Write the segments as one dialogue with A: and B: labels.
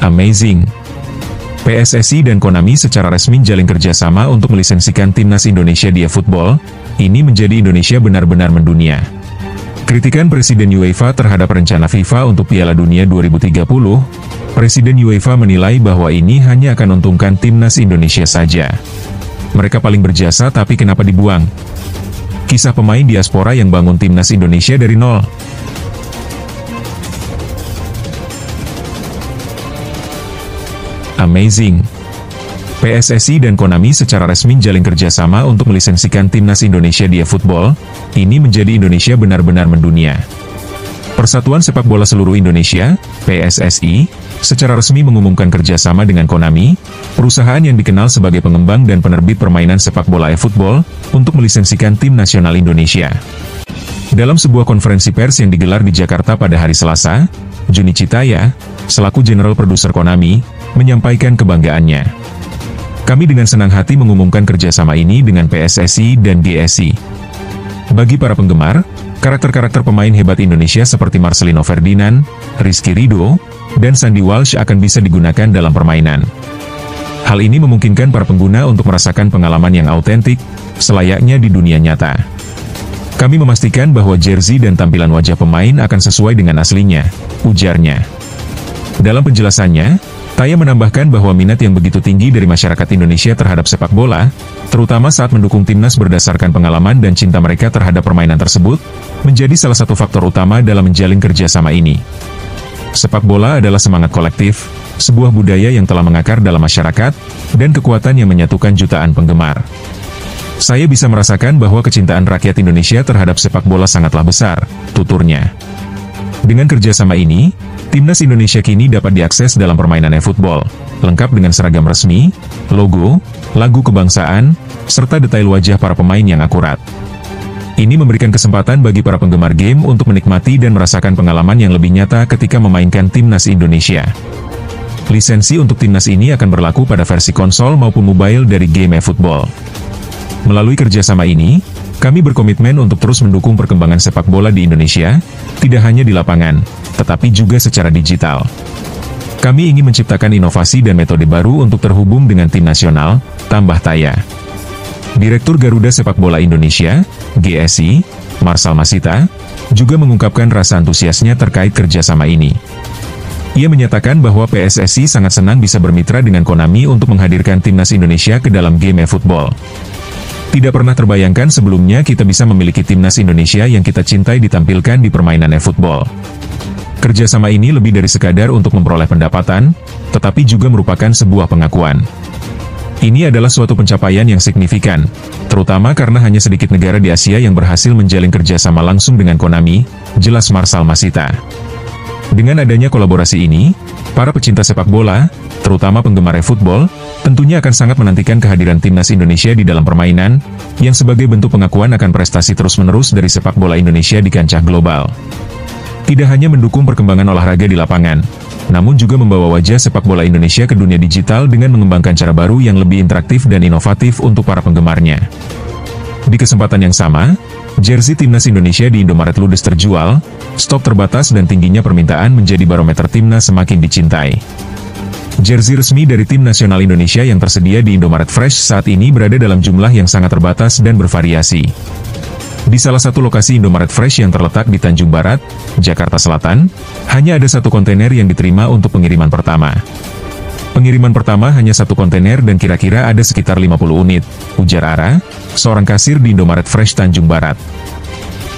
A: Amazing! PSSI dan Konami secara resmi jalin kerjasama untuk melisensikan timnas Indonesia di eFootball. Ini menjadi Indonesia benar-benar mendunia. Kritikan Presiden UEFA terhadap rencana FIFA untuk Piala Dunia 2030, Presiden UEFA menilai bahwa ini hanya akan untungkan timnas Indonesia saja. Mereka paling berjasa tapi kenapa dibuang? Kisah pemain diaspora yang bangun timnas Indonesia dari nol. Amazing! PSSI dan Konami secara resmi jalin kerjasama untuk melisensikan timnas Indonesia di eFootball. Ini menjadi Indonesia benar-benar mendunia. Persatuan Sepak Bola Seluruh Indonesia, PSSI, secara resmi mengumumkan kerjasama dengan Konami, perusahaan yang dikenal sebagai pengembang dan penerbit permainan sepak bola eFootball, untuk melisensikan tim nasional Indonesia. Dalam sebuah konferensi pers yang digelar di Jakarta pada hari Selasa, Juni Citaya, selaku General Producer Konami, menyampaikan kebanggaannya. Kami dengan senang hati mengumumkan kerjasama ini dengan PSSI dan GSI. Bagi para penggemar, karakter-karakter pemain hebat Indonesia seperti Marcelino Ferdinand, Rizky Ridho, dan Sandy Walsh akan bisa digunakan dalam permainan. Hal ini memungkinkan para pengguna untuk merasakan pengalaman yang autentik, selayaknya di dunia nyata. Kami memastikan bahwa jersey dan tampilan wajah pemain akan sesuai dengan aslinya, ujarnya. Dalam penjelasannya, Taya menambahkan bahwa minat yang begitu tinggi dari masyarakat Indonesia terhadap sepak bola, terutama saat mendukung timnas berdasarkan pengalaman dan cinta mereka terhadap permainan tersebut, menjadi salah satu faktor utama dalam menjalin kerjasama ini. Sepak bola adalah semangat kolektif, sebuah budaya yang telah mengakar dalam masyarakat, dan kekuatan yang menyatukan jutaan penggemar. Saya bisa merasakan bahwa kecintaan rakyat Indonesia terhadap sepak bola sangatlah besar, tuturnya. Dengan kerjasama ini, timnas Indonesia kini dapat diakses dalam permainan eFootball, lengkap dengan seragam resmi, logo, lagu kebangsaan, serta detail wajah para pemain yang akurat. Ini memberikan kesempatan bagi para penggemar game untuk menikmati dan merasakan pengalaman yang lebih nyata ketika memainkan timnas Indonesia. Lisensi untuk timnas ini akan berlaku pada versi konsol maupun mobile dari game eFootball. Melalui kerjasama ini, kami berkomitmen untuk terus mendukung perkembangan sepak bola di Indonesia, tidak hanya di lapangan, tetapi juga secara digital. Kami ingin menciptakan inovasi dan metode baru untuk terhubung dengan tim nasional, tambah Taya. Direktur Garuda Sepak Bola Indonesia, GSI, Marcel Masita, juga mengungkapkan rasa antusiasnya terkait kerjasama ini. Ia menyatakan bahwa PSSI sangat senang bisa bermitra dengan Konami untuk menghadirkan timnas Indonesia ke dalam game eFootball. Tidak pernah terbayangkan sebelumnya kita bisa memiliki timnas Indonesia yang kita cintai ditampilkan di permainan eFootball. Kerjasama ini lebih dari sekadar untuk memperoleh pendapatan, tetapi juga merupakan sebuah pengakuan. Ini adalah suatu pencapaian yang signifikan, terutama karena hanya sedikit negara di Asia yang berhasil menjalin kerjasama langsung dengan Konami, jelas Marcel Masita. Dengan adanya kolaborasi ini, para pecinta sepak bola, terutama penggemar eFootball, tentunya akan sangat menantikan kehadiran timnas Indonesia di dalam permainan, yang sebagai bentuk pengakuan akan prestasi terus-menerus dari sepak bola Indonesia di kancah global. Tidak hanya mendukung perkembangan olahraga di lapangan, namun juga membawa wajah sepak bola Indonesia ke dunia digital dengan mengembangkan cara baru yang lebih interaktif dan inovatif untuk para penggemarnya. Di kesempatan yang sama, jersey timnas Indonesia di Indomaret ludes terjual, stok terbatas dan tingginya permintaan menjadi barometer timnas semakin dicintai. Jersey resmi dari tim nasional Indonesia yang tersedia di Indomaret Fresh saat ini berada dalam jumlah yang sangat terbatas dan bervariasi. Di salah satu lokasi Indomaret Fresh yang terletak di Tanjung Barat, Jakarta Selatan, hanya ada satu kontainer yang diterima untuk pengiriman pertama. Pengiriman pertama hanya satu kontainer dan kira-kira ada sekitar 50 unit, ujar Ara, seorang kasir di Indomaret Fresh Tanjung Barat.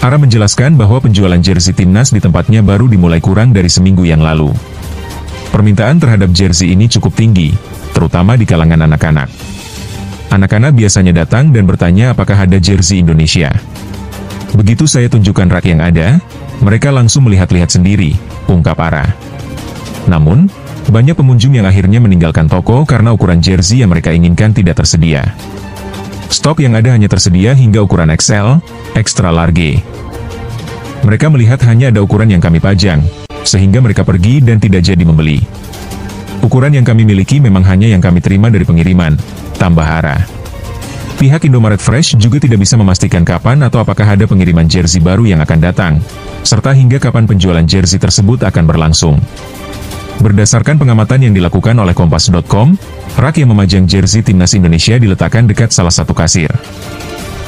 A: Ara menjelaskan bahwa penjualan jersey timnas di tempatnya baru dimulai kurang dari seminggu yang lalu. Permintaan terhadap jersey ini cukup tinggi, terutama di kalangan anak-anak. Anak-anak biasanya datang dan bertanya apakah ada jersey Indonesia. Begitu saya tunjukkan rak yang ada, mereka langsung melihat-lihat sendiri, ungkap Ara. Namun, banyak pengunjung yang akhirnya meninggalkan toko karena ukuran jersey yang mereka inginkan tidak tersedia. Stok yang ada hanya tersedia hingga ukuran XL, extra large. Mereka melihat hanya ada ukuran yang kami pajang, sehingga mereka pergi dan tidak jadi membeli. Ukuran yang kami miliki memang hanya yang kami terima dari pengiriman, tambah Ara. Pihak Indomaret Fresh juga tidak bisa memastikan kapan atau apakah ada pengiriman jersey baru yang akan datang, serta hingga kapan penjualan jersey tersebut akan berlangsung. Berdasarkan pengamatan yang dilakukan oleh Kompas.com, rak yang memajang jersey timnas Indonesia diletakkan dekat salah satu kasir.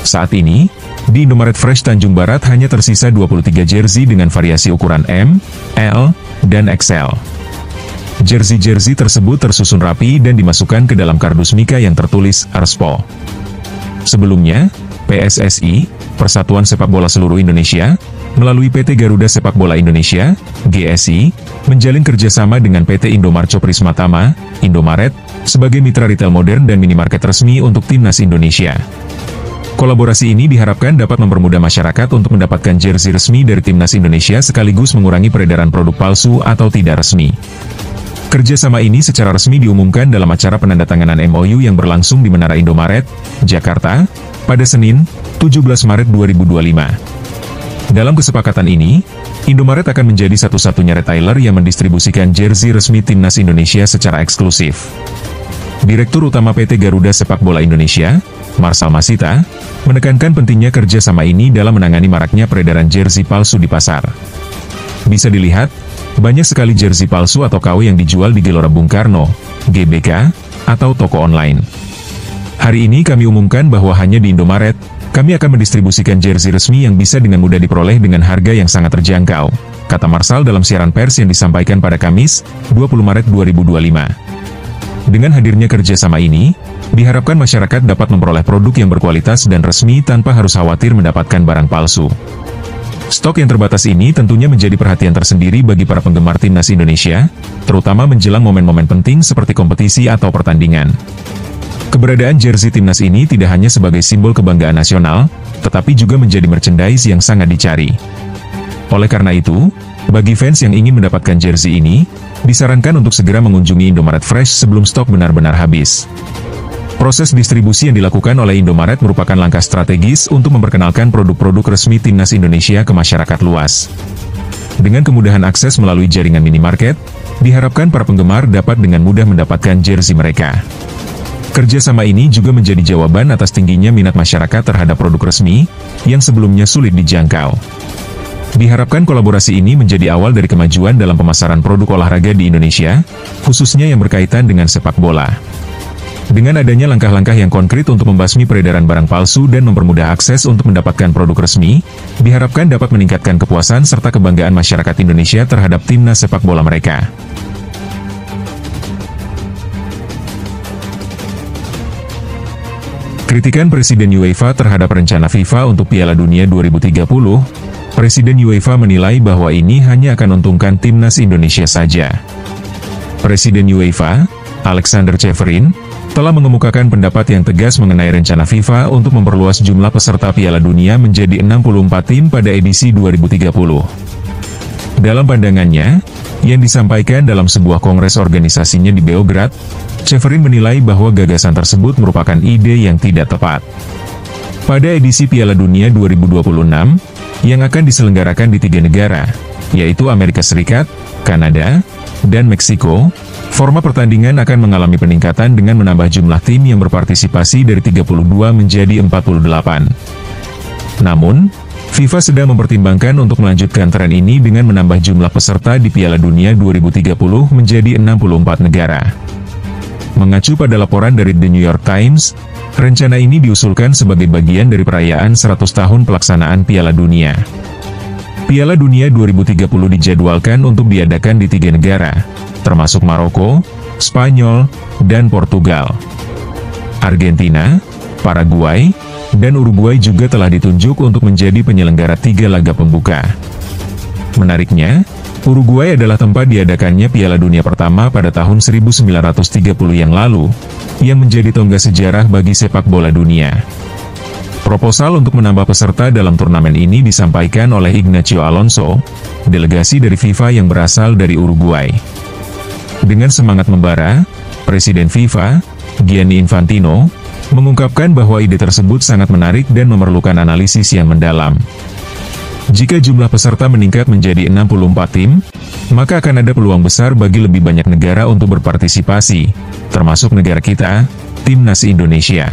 A: Saat ini, di Indomaret Fresh Tanjung Barat hanya tersisa 23 jersey dengan variasi ukuran M, L, dan XL. Jersey-jersey tersebut tersusun rapi dan dimasukkan ke dalam kardus mika yang tertulis Arspo. Sebelumnya, PSSI, Persatuan Sepak Bola Seluruh Indonesia, melalui PT Garuda Sepak Bola Indonesia, GSI, menjalin kerjasama dengan PT Indomarcho Prismatama, Indomaret, sebagai mitra retail modern dan minimarket resmi untuk timnas Indonesia. Kolaborasi ini diharapkan dapat mempermudah masyarakat untuk mendapatkan jersey resmi dari timnas Indonesia sekaligus mengurangi peredaran produk palsu atau tidak resmi. Kerjasama ini secara resmi diumumkan dalam acara penandatanganan MOU yang berlangsung di Menara Indomaret, Jakarta, pada Senin, 17 Maret 2025. Dalam kesepakatan ini, Indomaret akan menjadi satu-satunya retailer yang mendistribusikan jersey resmi timnas Indonesia secara eksklusif. Direktur Utama PT Garuda Sepak Bola Indonesia, Marsal Masita, menekankan pentingnya kerjasama ini dalam menangani maraknya peredaran jersey palsu di pasar. Bisa dilihat, banyak sekali jersey palsu atau KW yang dijual di Gelora Bung Karno, GBK, atau toko online. Hari ini kami umumkan bahwa hanya di Indomaret, kami akan mendistribusikan jersey resmi yang bisa dengan mudah diperoleh dengan harga yang sangat terjangkau, kata Marsal dalam siaran pers yang disampaikan pada Kamis, 20 Maret 2025. Dengan hadirnya kerjasama ini, diharapkan masyarakat dapat memperoleh produk yang berkualitas dan resmi tanpa harus khawatir mendapatkan barang palsu. Stok yang terbatas ini tentunya menjadi perhatian tersendiri bagi para penggemar timnas Indonesia, terutama menjelang momen-momen penting seperti kompetisi atau pertandingan. Keberadaan jersey timnas ini tidak hanya sebagai simbol kebanggaan nasional, tetapi juga menjadi merchandise yang sangat dicari. Oleh karena itu, bagi fans yang ingin mendapatkan jersey ini, disarankan untuk segera mengunjungi Indomaret Fresh sebelum stok benar-benar habis. Proses distribusi yang dilakukan oleh Indomaret merupakan langkah strategis untuk memperkenalkan produk-produk resmi timnas Indonesia ke masyarakat luas. Dengan kemudahan akses melalui jaringan minimarket, diharapkan para penggemar dapat dengan mudah mendapatkan jersey mereka. Kerjasama ini juga menjadi jawaban atas tingginya minat masyarakat terhadap produk resmi, yang sebelumnya sulit dijangkau. Diharapkan kolaborasi ini menjadi awal dari kemajuan dalam pemasaran produk olahraga di Indonesia, khususnya yang berkaitan dengan sepak bola. Dengan adanya langkah-langkah yang konkret untuk membasmi peredaran barang palsu dan mempermudah akses untuk mendapatkan produk resmi, diharapkan dapat meningkatkan kepuasan serta kebanggaan masyarakat Indonesia terhadap timnas sepak bola mereka. Kritikan Presiden UEFA terhadap rencana FIFA untuk Piala Dunia 2030, Presiden UEFA menilai bahwa ini hanya akan menguntungkan timnas Indonesia saja. Presiden UEFA, Alexander Ceferin, telah mengemukakan pendapat yang tegas mengenai rencana FIFA untuk memperluas jumlah peserta Piala Dunia menjadi 64 tim pada edisi 2030. Dalam pandangannya, yang disampaikan dalam sebuah kongres organisasinya di Beograd, Ceferin menilai bahwa gagasan tersebut merupakan ide yang tidak tepat. Pada edisi Piala Dunia 2026, yang akan diselenggarakan di 3 negara, yaitu Amerika Serikat, Kanada, dan Meksiko, format pertandingan akan mengalami peningkatan dengan menambah jumlah tim yang berpartisipasi dari 32 menjadi 48. Namun, FIFA sedang mempertimbangkan untuk melanjutkan tren ini dengan menambah jumlah peserta di Piala Dunia 2030 menjadi 64 negara. Mengacu pada laporan dari The New York Times, rencana ini diusulkan sebagai bagian dari perayaan 100 tahun pelaksanaan Piala Dunia. Piala Dunia 2030 dijadwalkan untuk diadakan di 3 negara, termasuk Maroko, Spanyol, dan Portugal. Argentina, Paraguay, dan Uruguay juga telah ditunjuk untuk menjadi penyelenggara 3 laga pembuka. Menariknya, Uruguay adalah tempat diadakannya Piala Dunia pertama pada tahun 1930 yang lalu, yang menjadi tonggak sejarah bagi sepak bola dunia. Proposal untuk menambah peserta dalam turnamen ini disampaikan oleh Ignacio Alonso, delegasi dari FIFA yang berasal dari Uruguay. Dengan semangat membara, Presiden FIFA, Gianni Infantino, mengungkapkan bahwa ide tersebut sangat menarik dan memerlukan analisis yang mendalam. Jika jumlah peserta meningkat menjadi 64 tim, maka akan ada peluang besar bagi lebih banyak negara untuk berpartisipasi, termasuk negara kita, Timnas Indonesia.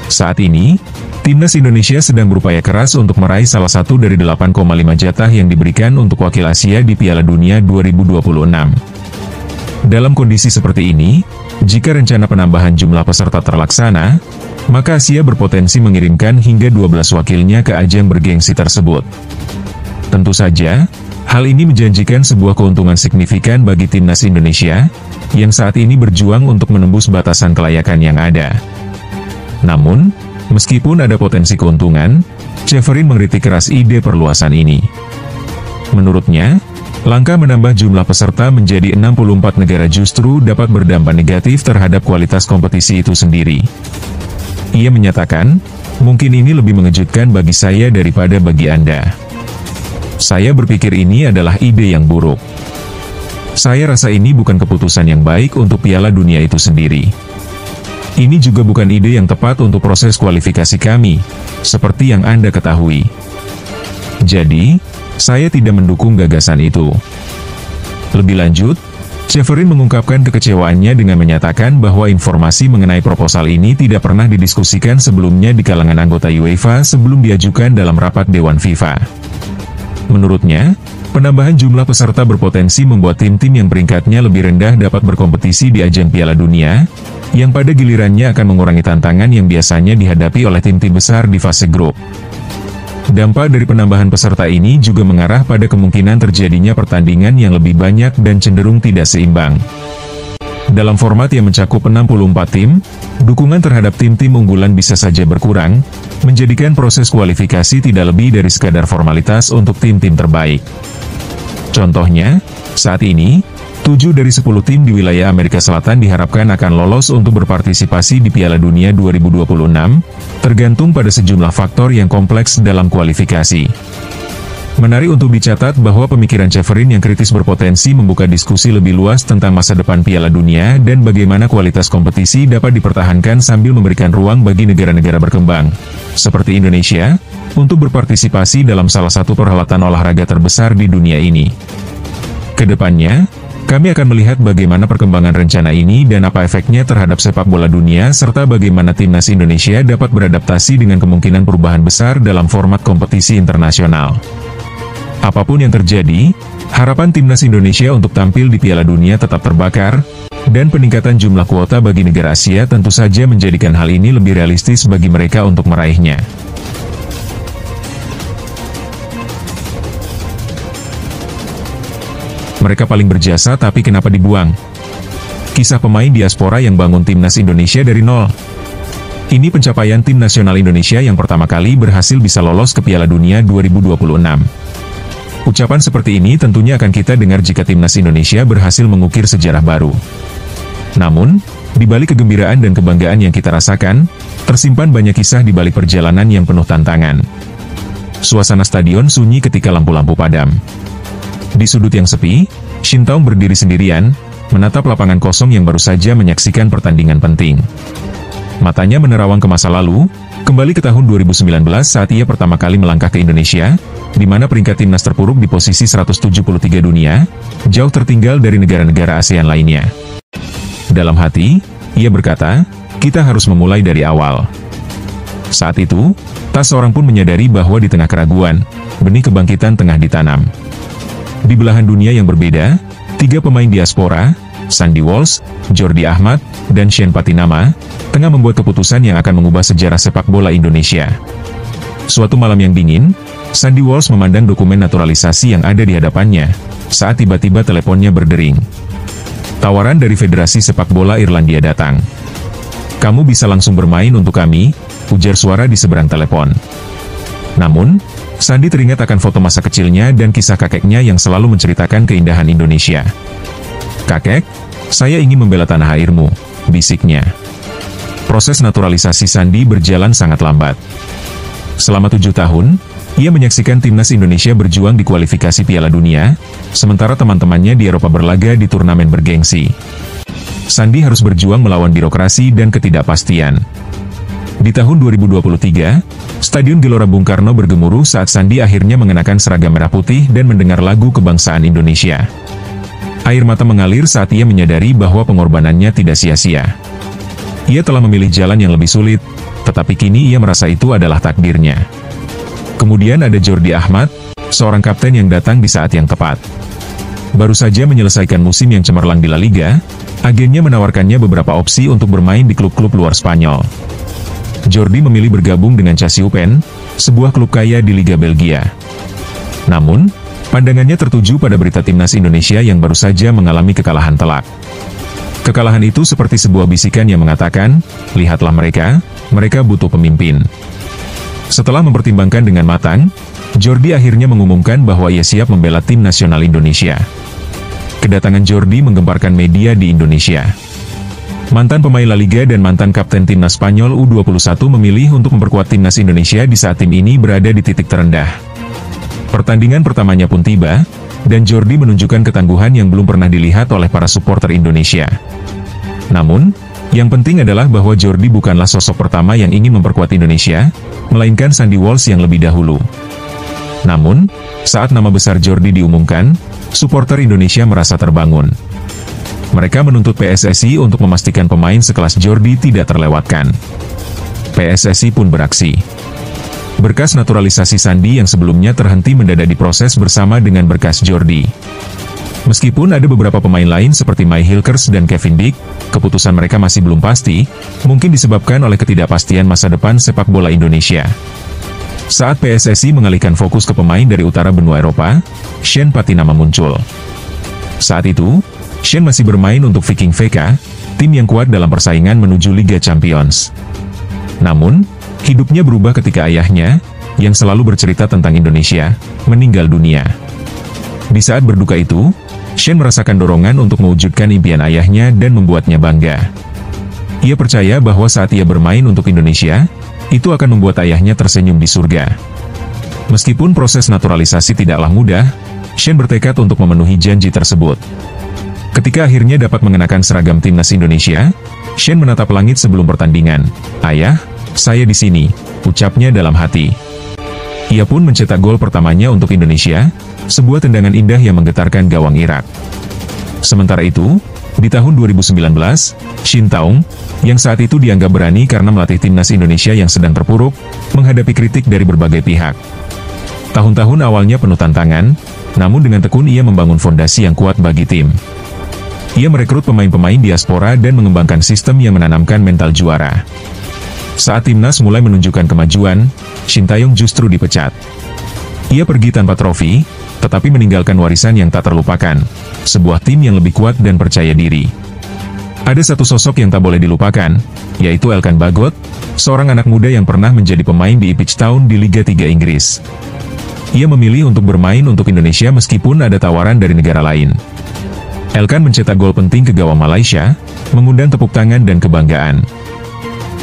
A: Saat ini, Timnas Indonesia sedang berupaya keras untuk meraih salah satu dari 8,5 jatah yang diberikan untuk wakil Asia di Piala Dunia 2026. Dalam kondisi seperti ini, jika rencana penambahan jumlah peserta terlaksana, maka Asia berpotensi mengirimkan hingga 12 wakilnya ke ajang bergengsi tersebut. Tentu saja, hal ini menjanjikan sebuah keuntungan signifikan bagi timnas Indonesia, yang saat ini berjuang untuk menembus batasan kelayakan yang ada. Namun, meskipun ada potensi keuntungan, Ceferin mengkritik keras ide perluasan ini. Menurutnya, langkah menambah jumlah peserta menjadi 64 negara justru dapat berdampak negatif terhadap kualitas kompetisi itu sendiri. Ia menyatakan, mungkin ini lebih mengejutkan bagi saya daripada bagi Anda. Saya berpikir ini adalah ide yang buruk. Saya rasa ini bukan keputusan yang baik untuk Piala Dunia itu sendiri. Ini juga bukan ide yang tepat untuk proses kualifikasi kami, seperti yang Anda ketahui. Jadi, saya tidak mendukung gagasan itu. Lebih lanjut, Ceferin mengungkapkan kekecewaannya dengan menyatakan bahwa informasi mengenai proposal ini tidak pernah didiskusikan sebelumnya di kalangan anggota UEFA sebelum diajukan dalam rapat Dewan FIFA. Menurutnya, penambahan jumlah peserta berpotensi membuat tim-tim yang peringkatnya lebih rendah dapat berkompetisi di ajang Piala Dunia, yang pada gilirannya akan mengurangi tantangan yang biasanya dihadapi oleh tim-tim besar di fase grup. Dampak dari penambahan peserta ini juga mengarah pada kemungkinan terjadinya pertandingan yang lebih banyak dan cenderung tidak seimbang. Dalam format yang mencakup 64 tim, dukungan terhadap tim-tim unggulan bisa saja berkurang, menjadikan proses kualifikasi tidak lebih dari sekadar formalitas untuk tim-tim terbaik. Contohnya, saat ini, 7 dari 10 tim di wilayah Amerika Selatan diharapkan akan lolos untuk berpartisipasi di Piala Dunia 2026, tergantung pada sejumlah faktor yang kompleks dalam kualifikasi. Menarik untuk dicatat bahwa pemikiran Ceferin yang kritis berpotensi membuka diskusi lebih luas tentang masa depan Piala Dunia dan bagaimana kualitas kompetisi dapat dipertahankan sambil memberikan ruang bagi negara-negara berkembang, seperti Indonesia, untuk berpartisipasi dalam salah satu perhelatan olahraga terbesar di dunia ini. Kedepannya, kami akan melihat bagaimana perkembangan rencana ini dan apa efeknya terhadap sepak bola dunia serta bagaimana timnas Indonesia dapat beradaptasi dengan kemungkinan perubahan besar dalam format kompetisi internasional. Apapun yang terjadi, harapan timnas Indonesia untuk tampil di Piala Dunia tetap terbakar, dan peningkatan jumlah kuota bagi negara Asia tentu saja menjadikan hal ini lebih realistis bagi mereka untuk meraihnya. Mereka paling berjasa tapi kenapa dibuang? Kisah pemain diaspora yang bangun timnas Indonesia dari nol. Ini pencapaian tim nasional Indonesia yang pertama kali berhasil bisa lolos ke Piala Dunia 2026. Ucapan seperti ini tentunya akan kita dengar jika timnas Indonesia berhasil mengukir sejarah baru. Namun, di balik kegembiraan dan kebanggaan yang kita rasakan, tersimpan banyak kisah di balik perjalanan yang penuh tantangan. Suasana stadion sunyi ketika lampu-lampu padam. Di sudut yang sepi, Shin Taung berdiri sendirian, menatap lapangan kosong yang baru saja menyaksikan pertandingan penting. Matanya menerawang ke masa lalu, kembali ke tahun 2019 saat ia pertama kali melangkah ke Indonesia, di mana peringkat timnas terpuruk di posisi 173 dunia, jauh tertinggal dari negara-negara ASEAN lainnya. Dalam hati, ia berkata, kita harus memulai dari awal. Saat itu, tak seorang pun menyadari bahwa di tengah keraguan, benih kebangkitan tengah ditanam. Di belahan dunia yang berbeda, 3 pemain diaspora, Sandy Walsh, Jordi Ahmad, dan Shane Patinama, tengah membuat keputusan yang akan mengubah sejarah sepak bola Indonesia. Suatu malam yang dingin, Sandy Walsh memandang dokumen naturalisasi yang ada di hadapannya, saat tiba-tiba teleponnya berdering. Tawaran dari Federasi Sepak Bola Irlandia datang. Kamu bisa langsung bermain untuk kami, ujar suara di seberang telepon. Namun, Sandy teringat akan foto masa kecilnya dan kisah kakeknya yang selalu menceritakan keindahan Indonesia. Kakek, saya ingin membela tanah airmu, bisiknya. Proses naturalisasi Sandy berjalan sangat lambat. Selama 7 tahun, ia menyaksikan timnas Indonesia berjuang di kualifikasi Piala Dunia, sementara teman-temannya di Eropa berlaga di turnamen bergengsi. Sandy harus berjuang melawan birokrasi dan ketidakpastian. Di tahun 2023, Stadion Gelora Bung Karno bergemuruh saat Sandy akhirnya mengenakan seragam merah putih dan mendengar lagu kebangsaan Indonesia. Air mata mengalir saat ia menyadari bahwa pengorbanannya tidak sia-sia. Ia telah memilih jalan yang lebih sulit, tetapi kini ia merasa itu adalah takdirnya. Kemudian ada Jordi Ahmad, seorang kapten yang datang di saat yang tepat. baru saja menyelesaikan musim yang cemerlang di La Liga, agennya menawarkannya beberapa opsi untuk bermain di klub-klub luar Spanyol. Jordi memilih bergabung dengan Cassiopen, sebuah klub kaya di Liga Belgia. Namun, pandangannya tertuju pada berita timnas Indonesia yang baru saja mengalami kekalahan telak. Kekalahan itu seperti sebuah bisikan yang mengatakan, lihatlah mereka butuh pemimpin. Setelah mempertimbangkan dengan matang, Jordi akhirnya mengumumkan bahwa ia siap membela tim nasional Indonesia. Kedatangan Jordi menggemparkan media di Indonesia. Mantan pemain La Liga dan mantan kapten timnas Spanyol U21 memilih untuk memperkuat timnas Indonesia di saat tim ini berada di titik terendah. Pertandingan pertamanya pun tiba, dan Jordi menunjukkan ketangguhan yang belum pernah dilihat oleh para supporter Indonesia. Namun, yang penting adalah bahwa Jordi bukanlah sosok pertama yang ingin memperkuat Indonesia, melainkan Sandy Walsh yang lebih dahulu. Namun, saat nama besar Jordi diumumkan, supporter Indonesia merasa terbangun. Mereka menuntut PSSI untuk memastikan pemain sekelas Jordi tidak terlewatkan. PSSI pun beraksi. Berkas naturalisasi Sandy yang sebelumnya terhenti mendadak diproses bersama dengan berkas Jordi. Meskipun ada beberapa pemain lain seperti Mai Hilkers dan Kevin Dick, keputusan mereka masih belum pasti, mungkin disebabkan oleh ketidakpastian masa depan sepak bola Indonesia. Saat PSSI mengalihkan fokus ke pemain dari utara benua Eropa, Shane Patinama muncul. Saat itu, Shane masih bermain untuk Viking VK, tim yang kuat dalam persaingan menuju Liga Champions. Namun, hidupnya berubah ketika ayahnya, yang selalu bercerita tentang Indonesia, meninggal dunia. Di saat berduka itu, Shane merasakan dorongan untuk mewujudkan impian ayahnya dan membuatnya bangga. Ia percaya bahwa saat ia bermain untuk Indonesia, itu akan membuat ayahnya tersenyum di surga. Meskipun proses naturalisasi tidaklah mudah, Shane bertekad untuk memenuhi janji tersebut. Ketika akhirnya dapat mengenakan seragam timnas Indonesia, Shane menatap langit sebelum pertandingan. "Ayah, saya di sini," ucapnya dalam hati. Ia pun mencetak gol pertamanya untuk Indonesia, sebuah tendangan indah yang menggetarkan gawang Irak. Sementara itu, di tahun 2019, Shin Taung, yang saat itu dianggap berani karena melatih timnas Indonesia yang sedang terpuruk, menghadapi kritik dari berbagai pihak. Tahun-tahun awalnya penuh tantangan, namun dengan tekun ia membangun fondasi yang kuat bagi tim. Ia merekrut pemain-pemain diaspora dan mengembangkan sistem yang menanamkan mental juara. Saat timnas mulai menunjukkan kemajuan, Shin Taeyong justru dipecat. Ia pergi tanpa trofi, tetapi meninggalkan warisan yang tak terlupakan, sebuah tim yang lebih kuat dan percaya diri. Ada satu sosok yang tak boleh dilupakan, yaitu Elkan Bagot, seorang anak muda yang pernah menjadi pemain di Ipswich Town di Liga 3 Inggris. Ia memilih untuk bermain untuk Indonesia meskipun ada tawaran dari negara lain. Elkan mencetak gol penting ke gawang Malaysia, mengundang tepuk tangan dan kebanggaan.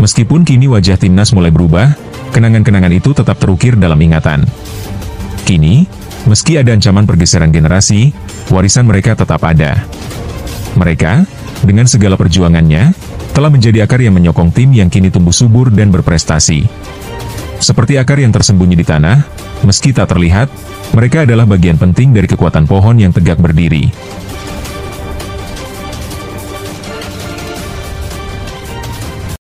A: Meskipun kini wajah timnas mulai berubah, kenangan-kenangan itu tetap terukir dalam ingatan. Kini, meski ada ancaman pergeseran generasi, warisan mereka tetap ada. Mereka, dengan segala perjuangannya, telah menjadi akar yang menyokong tim yang kini tumbuh subur dan berprestasi. Seperti akar yang tersembunyi di tanah, meski tak terlihat, mereka adalah bagian penting dari kekuatan pohon yang tegak berdiri.